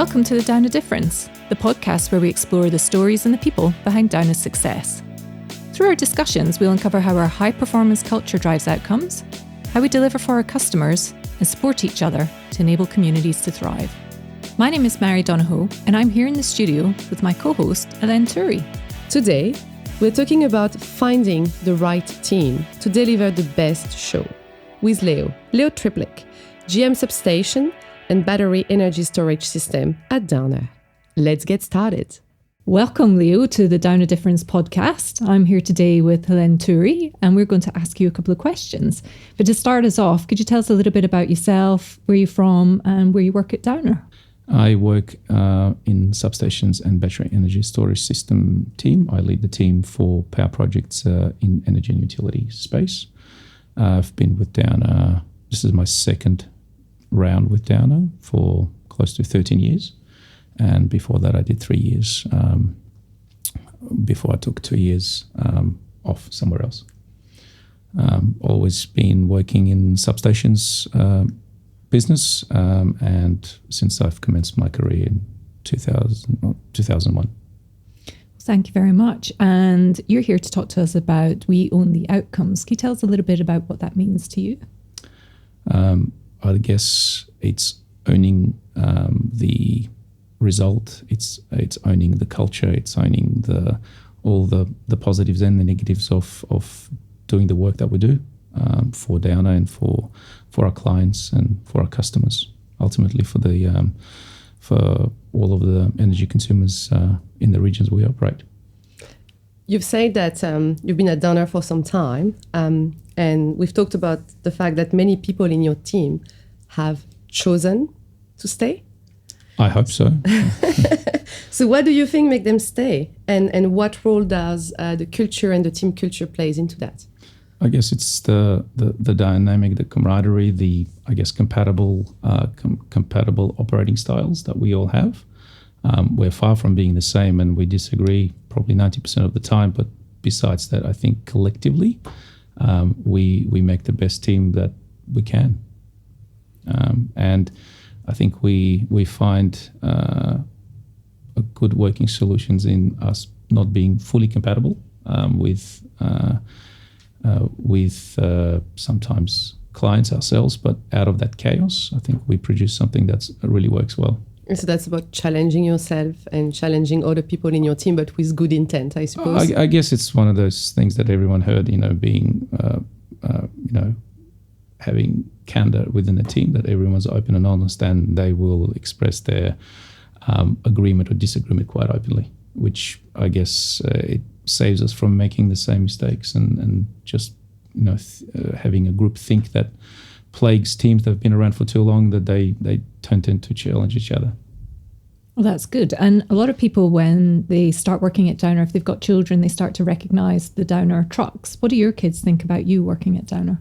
Welcome to the Downer Difference, the podcast where we explore the stories and the people behind Downer's success. Through our discussions, we'll uncover how our high-performance culture drives outcomes, how we deliver for our customers, and support each other to enable communities to thrive. My name is Mary Donohoe, and I'm here in the studio with my co-host, Hélène Turi. Today, we're talking about finding the right team to deliver the best show with Leo Triplik, GM Substation and Battery Energy Storage System at Downer. Let's get started. Welcome, Leo, to the Downer Difference podcast. I'm here today with Hélène Turi, and we're going to ask you a couple of questions. But to start us off, could you tell us a little bit about yourself, where you're from, and where you work at Downer? I work in substations and battery energy storage system team. I lead the team for power projects in energy and utility space. I've been with Downer, this is my second round with Downer for close to 13 years. And before that, I did 3 years before I took 2 years off somewhere else. Always been working in substations business, and since I've commenced my career in 2001. Thank you very much. And you're here to talk to us about We Own the Outcomes. Can you tell us a little bit about what that means to you? I guess it's owning the result. It's owning the culture. It's owning all the positives and the negatives of doing the work that we do for Downer and for our clients and for our customers. Ultimately, for all of the energy consumers in the regions we operate. You've said that you've been at Downer for some time, and we've talked about the fact that many people in your team have chosen to stay. I hope so. So what do you think make them stay? And what role does the culture and the team culture plays into that? I guess it's the dynamic, the camaraderie, the compatible operating styles that we all have. We're far from being the same, and we disagree probably 90% of the time. But besides that, I think collectively we make the best team that we can, and I think we find a good working solutions in us not being fully compatible with sometimes clients ourselves, but out of that chaos, I think we produce something that really works well. So that's about challenging yourself and challenging other people in your team, but with good intent, I suppose. I guess it's one of those things that everyone heard, being, having candor within the team, that everyone's open and honest, and they will express their agreement or disagreement quite openly, which I guess it saves us from making the same mistakes and just having a group think that plagues teams that have been around for too long, that they tend to challenge each other. Well, that's good. And a lot of people, when they start working at Downer, if they've got children, they start to recognise the Downer trucks. What do your kids think about you working at Downer?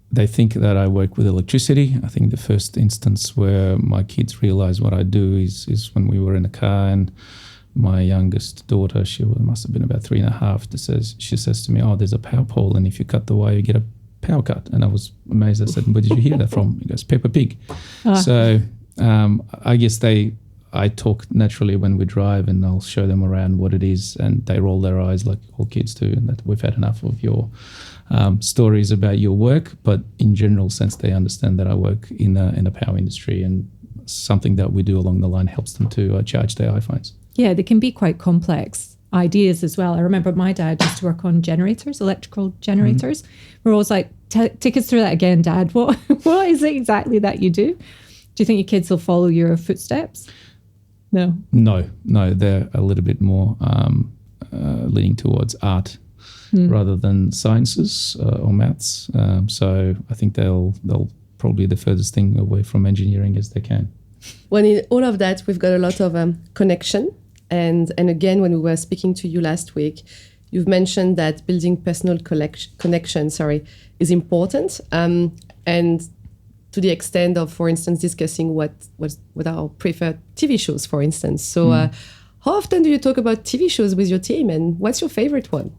They think that I work with electricity. I think the first instance where my kids realise what I do is when we were in a car, and my youngest daughter, she must have been about 3.5, she says to me, "Oh, there's a power pole, and if you cut the wire, you get a power cut." And I was amazed. I said, "Where did you hear that from?" He goes, "Peppa Pig." So I guess I talk naturally when we drive, and I'll show them around what it is, and they roll their eyes like all kids do, and that we've had enough of your stories about your work. But in general sense, they understand that I work in a power industry, and something that we do along the line helps them to charge their iPhones. Yeah, they can be quite complex ideas as well. I remember my dad used to work on generators, electrical generators. Mm-hmm. We're always like, take us through that again, Dad. What is it exactly that you do? Do you think your kids will follow your footsteps? No, they're a little bit more leaning towards art rather than sciences or maths. So I think they'll probably the furthest thing away from engineering as they can. When in all of that, we've got a lot of connection. And again, when we were speaking to you last week, you've mentioned that building personal connection is important. And to the extent of, for instance, discussing what our preferred TV shows, for instance. So how often do you talk about TV shows with your team, and what's your favorite one?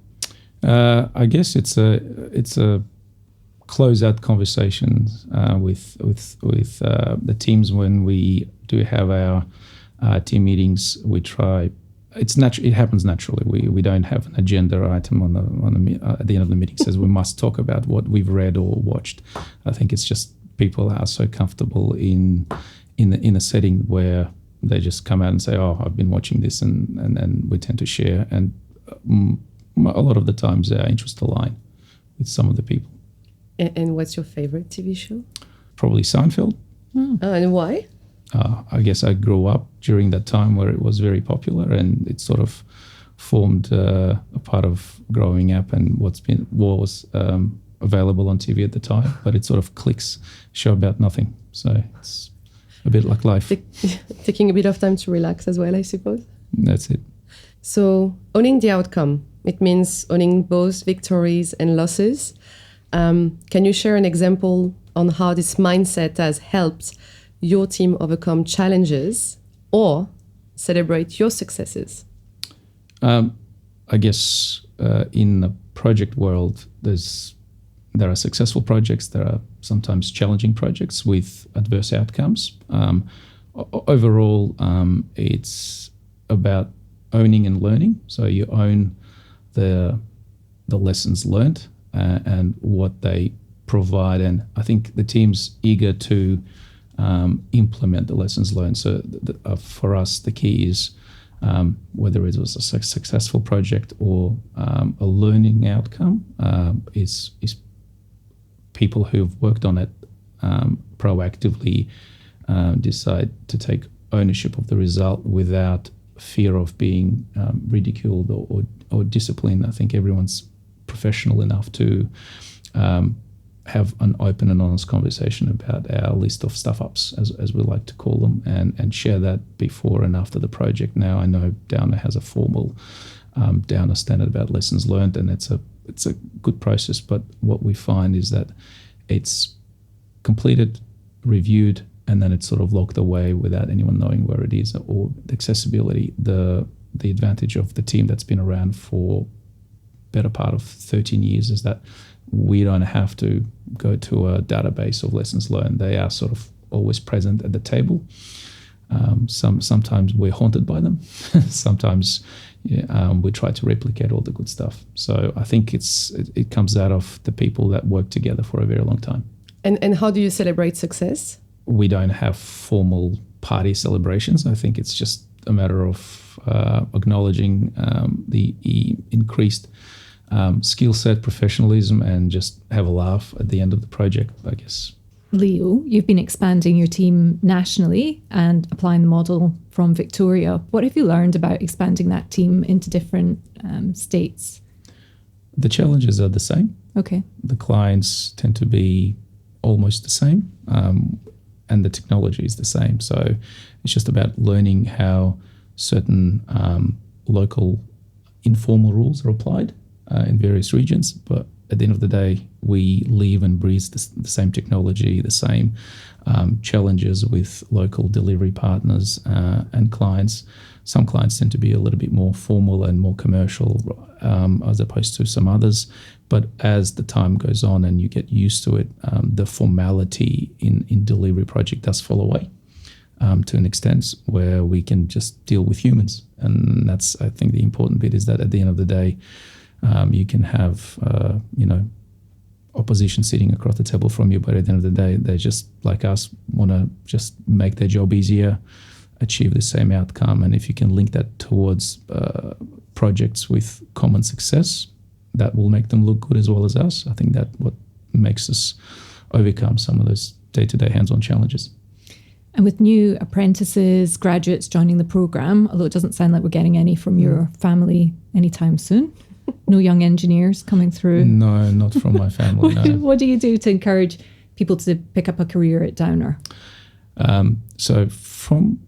I guess it's a close out conversations with the teams when we do have our team meetings, we try. It happens naturally. We don't have an agenda item at the end of the meeting says we must talk about what we've read or watched. I think it's just people are so comfortable in a setting where they just come out and say, "Oh, I've been watching this," and we tend to share. And a lot of the times our interests align with some of the people. And what's your favorite TV show? Probably Seinfeld. And why? I guess I grew up during that time where it was very popular, and it sort of formed a part of growing up and what was available on TV at the time. But it sort of clicks, show about nothing. So it's a bit like life. Taking a bit of time to relax as well, I suppose. That's it. So owning the outcome, it means owning both victories and losses. Can you share an example on how this mindset has helped your team overcome challenges or celebrate your successes? I guess in the project world, there are successful projects, there are sometimes challenging projects with adverse outcomes. Overall, it's about owning and learning. So you own the lessons learned and what they provide, and I think the team's eager to implement the lessons learned. So for us, the key is whether it was a successful project or a learning outcome, is people who've worked on it proactively decide to take ownership of the result without fear of being ridiculed or disciplined. I think everyone's professional enough to have an open and honest conversation about our list of stuff-ups, as we like to call them, and share that before and after the project. Now, I know Downer has a formal Downer standard about lessons learned, and it's a good process, but what we find is that it's completed, reviewed, and then it's sort of locked away without anyone knowing where it is. Or the accessibility, the advantage of the team that's been around for better part of 13 years is that we don't have to go to a database of lessons learned. They are sort of always present at the table. Sometimes we're haunted by them. Sometimes we try to replicate all the good stuff. So I think it comes out of the people that work together for a very long time. And how do you celebrate success? We don't have formal party celebrations. I think it's just a matter of acknowledging the increased skill set, professionalism, and just have a laugh at the end of the project, I guess. Leo, you've been expanding your team nationally and applying the model from Victoria. What have you learned about expanding that team into different states? The challenges are the same. Okay. The clients tend to be almost the same, and the technology is the same. So it's just about learning how certain local informal rules are applied in various regions. But at the end of the day, we live and breathe the same technology, the same challenges with local delivery partners and clients. Some clients tend to be a little bit more formal and more commercial as opposed to some others. But as the time goes on and you get used to it, the formality in delivery project does fall away to an extent where we can just deal with humans. And that's, I think, the important bit is that at the end of the day, you can have, opposition sitting across the table from you, but at the end of the day, they just, like us, want to just make their job easier, achieve the same outcome. And if you can link that towards projects with common success, that will make them look good as well as us. I think that what makes us overcome some of those day-to-day hands-on challenges. And with new apprentices, graduates joining the program, although it doesn't sound like we're getting any from your family anytime soon, no young engineers coming through? No, not from my family, no. What do you do to encourage people to pick up a career at Downer? So from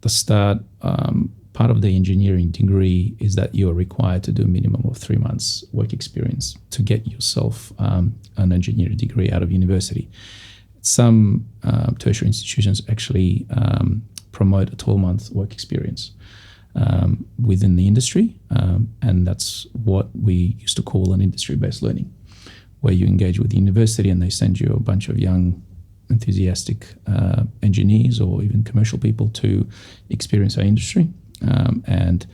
the start, part of the engineering degree is that you're required to do a minimum of 3 months work experience to get yourself an engineering degree out of university. Some tertiary institutions actually promote a 12-month work experience within the industry, and that's what we used to call an industry-based learning, where you engage with the university and they send you a bunch of young enthusiastic engineers or even commercial people to experience our industry. And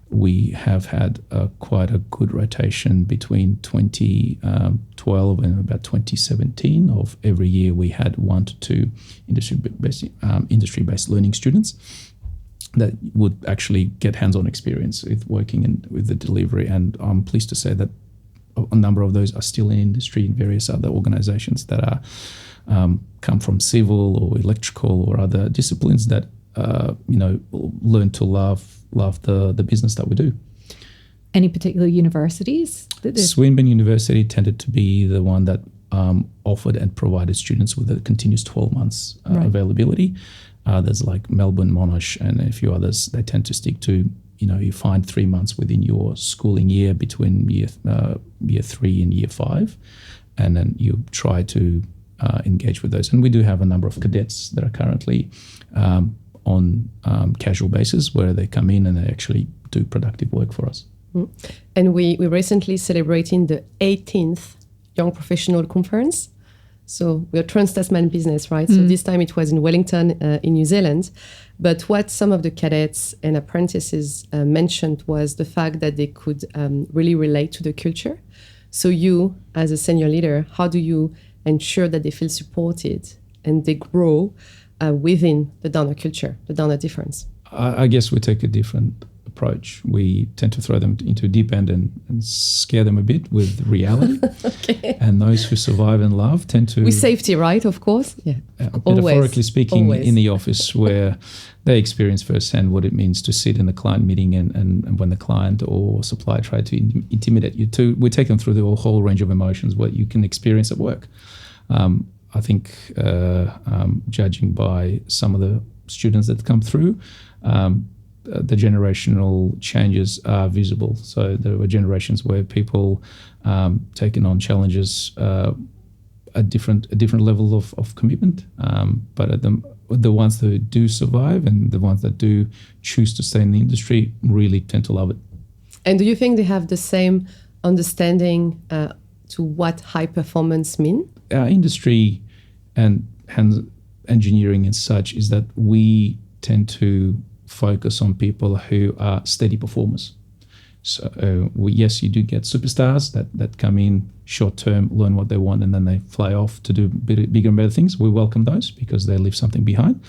we have had quite a good rotation between 2012 and about 2017 of every year we had 1 to 2 industry-based learning students that would actually get hands-on experience with working with the delivery. And I'm pleased to say that a number of those are still in industry in various other organizations that are come from civil or electrical or other disciplines that learn to love the business that we do. Any particular universities? Swinburne University tended to be the one that offered and provided students with a continuous 12 months availability. There's like Melbourne, Monash, and a few others. They tend to stick to, you find 3 months within your schooling year between year 3 and year 5, and then you try to engage with those. And we do have a number of cadets that are currently on casual basis where they come in and they actually do productive work for us. And we recently celebrating the 18th Young Professional Conference. So we're Trans-Tasman business, right? So this time it was in Wellington in New Zealand. But what some of the cadets and apprentices mentioned was the fact that they could really relate to the culture. So you, as a senior leader, how do you ensure that they feel supported and they grow within the Downer culture, the Downer difference? I guess we take a different approach. We tend to throw them into a deep end and scare them a bit with reality. Okay. And those who survive and love tend to... With safety, right? Of course. Yeah. Metaphorically speaking, in the office where they experience firsthand what it means to sit in a client meeting and when the client or supplier try to intimidate you. We take them through the whole range of emotions, what you can experience at work. I think judging by some of the students that come through, the generational changes are visible. So there were generations where people taken on challenges a different level of commitment. But the ones that do survive and the ones that do choose to stay in the industry really tend to love it. And do you think they have the same understanding to what high performance mean? Our industry and engineering and such is that we tend to focus on people who are steady performers. So yes, you do get superstars that come in short term, learn what they want, and then they fly off to do bigger and better things. We welcome those because they leave something behind.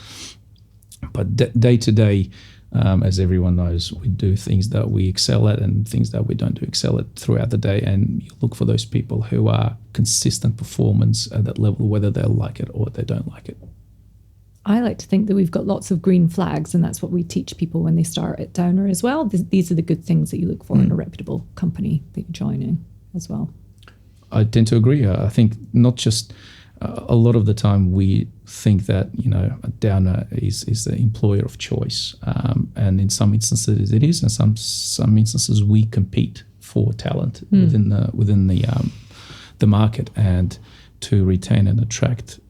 But day to day, as everyone knows, we do things that we excel at and things that we don't do excel at throughout the day. And you look for those people who are consistent performance at that level, whether they like it or they don't like it. I like to think that we've got lots of green flags, and that's what we teach people when they start at Downer as well. These are the good things that you look for in a reputable company that you're joining as well. I tend to agree. I think not just a lot of the time we think that a Downer is the employer of choice, and in some instances it is, and some instances we compete for talent within the market, and to retain and attract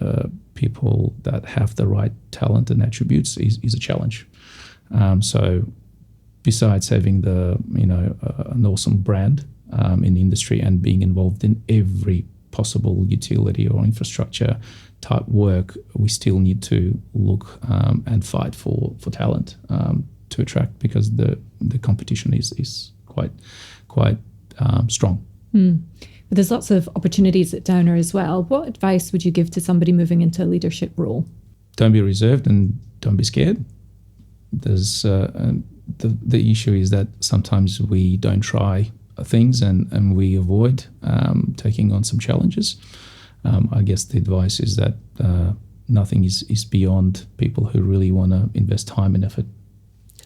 people that have the right talent and attributes is a challenge. So besides having an awesome brand in the industry and being involved in every possible utility or infrastructure type work, we still need to look and fight for talent to attract, because the competition is quite strong. But there's lots of opportunities at Downer as well. What advice would you give to somebody moving into a leadership role? Don't be reserved and don't be scared. There's the issue is that sometimes we don't try things and we avoid taking on some challenges. I guess the advice is that nothing is beyond people who really want to invest time and effort.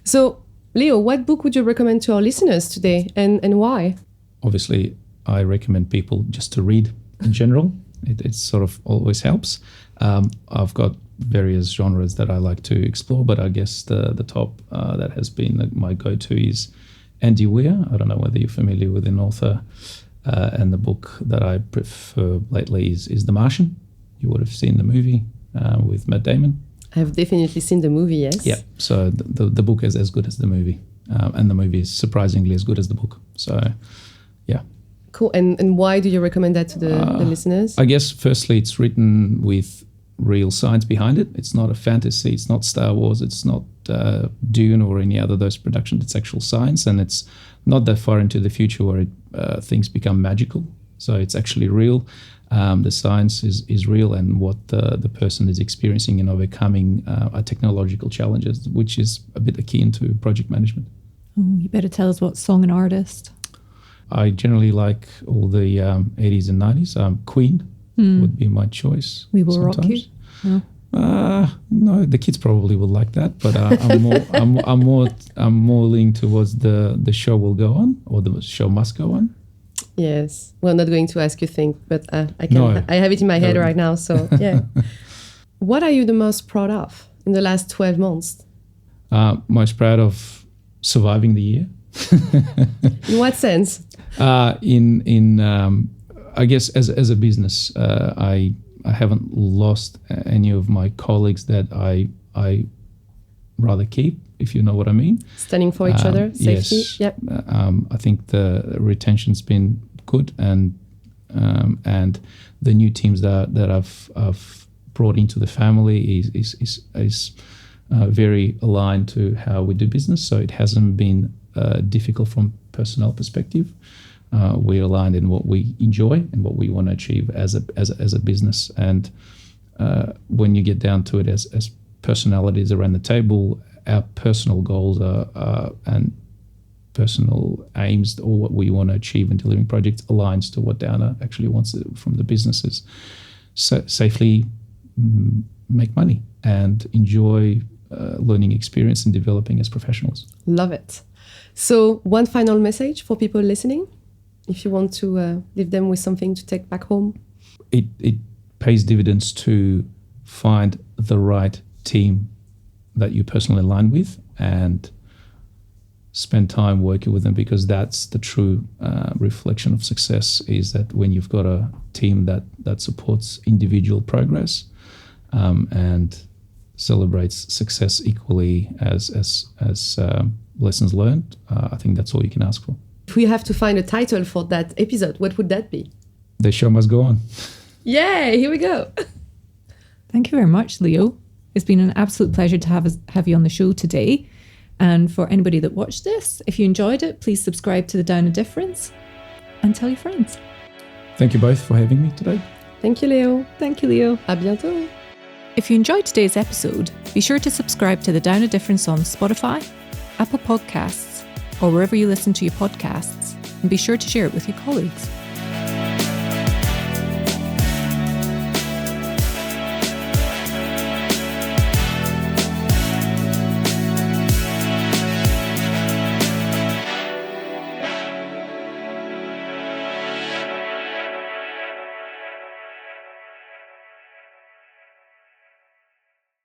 So, Leo, what book would you recommend to our listeners today, and why? Obviously, I recommend people just to read in general. It sort of always helps. I've got various genres that I like to explore, but I guess the top that has been my go-to is Andy Weir. I don't know whether you're familiar with an author, and the book that I prefer lately is The Martian. You would have seen the movie with Matt Damon. I've definitely seen the movie, yes. Yeah, so the book is as good as the movie, and the movie is surprisingly as good as the book. So, yeah. Cool. And why do you recommend that to the listeners? I guess firstly it's written with real science behind it. It's not a fantasy. It's not Star Wars. It's not Dune or any other of those productions. It's actual science, and it's not that far into the future where things become magical. So it's actually real. The science is real, and what the person is experiencing and overcoming are technological challenges, which is a bit akin to project management. Oh, you better tell us what song and artist. I generally like all the 80s and 90s. Queen would be my choice. We Will Rock You. No. No, the kids probably will like that, but I'm more leaning towards the show will go on, or the show must go on. Yes. Well, I'm not going to ask you think, but I have it in my head right now. So yeah. What are you the most proud of in the last 12 months? Most proud of surviving the year. In what sense? I guess as a business, I haven't lost any of my colleagues that I rather keep, if you know what I mean. Standing for each other, safety. Yes. Yep. I think the retention's been good, and the new teams that I've brought into the family is very aligned to how we do business. So it hasn't been difficult from personnel perspective. We're aligned in what we enjoy and what we want to achieve as a business. And when you get down to it, as personalities around the table, our personal goals and personal aims, or what we want to achieve in delivering projects, aligns to what Downer actually wants from the businesses. So safely make money and enjoy learning experience and developing as professionals. Love it. So one final message for people listening, if you want to leave them with something to take back home. It pays dividends to find the right team that you personally align with and spend time working with them, because that's the true reflection of success, is that when you've got a team that supports individual progress and celebrates success equally as lessons learned, I think that's all you can ask for. If we have to find a title for that episode, what would that be? The show must go on. Yay, here we go. Thank you very much, Leo. It's been an absolute pleasure to have you on the show today. And for anybody that watched this, if you enjoyed it, please subscribe to The Downer Difference and tell your friends. Thank you both for having me today. Thank you, Leo. Thank you, Leo. À bientôt. If you enjoyed today's episode, be sure to subscribe to The Downer Difference on Spotify, Apple Podcasts, or wherever you listen to your podcasts, and be sure to share it with your colleagues.